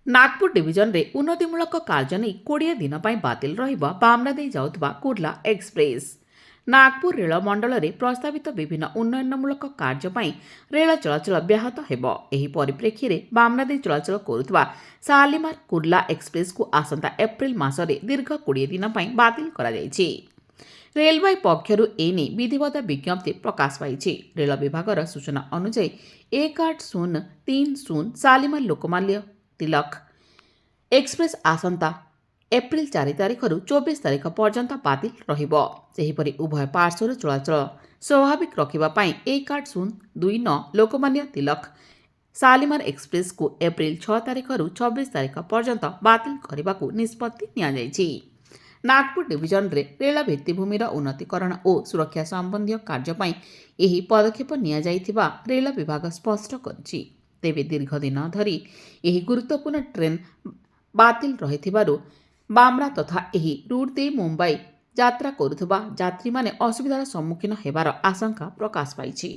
Nagpur division रे उन्नतिमूलक कार्य नहीं 20 दिन बातिल रहिबा बामरा देई जाउथबा कुर्ला एक्सप्रेस। नागपुर रेल मंडल रे प्रस्तावित विभिन्न उन्नयनमूलक कार्य पई रेल चलाचल व्याहत हेबो। एही परिप्रेक्षी रे बामरा देई चलाचल करुथबा शालीमार कुर्ला एक्सप्रेस को आसंता एप्रिल मासरे दीर्घ 20 दिन बातिल करा जायछि। रेलवे पक्षरु एने विधिवत विज्ञप्ति प्रकाश पाइछि। रेल विभागर सूचना अनुसार 1830 शालीमार लोकमान्य तिलक एक्सप्रेस आसंता एप्रिल 4 तारिखରୁ 24 तारिख पर्यंत बातिल रहिबो। सेहिपरि उभय पार्श्वर चलाचल स्वाभाविक रखिबा पई 1829 लोकमान्य तिलक शालीमार एक्सप्रेस को एप्रिल 6 तारिखରୁ 26 तारिख पर्यंत बातिल करबाकू निष्पत्ति निया जायछि। नागपुर डिविजन रे रेल भित्तिभूमिर उन्नतीकरण और सुरक्षा संबंधी कार्य पई एही पदक्षेप निया जायथिबा रेल विभाग स्पष्ट करछि। तेबे दीर्घ दिन धरी एही गुरुत्वपूर्ण ट्रेन बातिल रहिथिबारु बामरा तथा एही रूट दे मुंबई यात्रा करुथबा यात्री माने असुविधार सम्मुखीन हेबार आशंका प्रकाश पाइछि।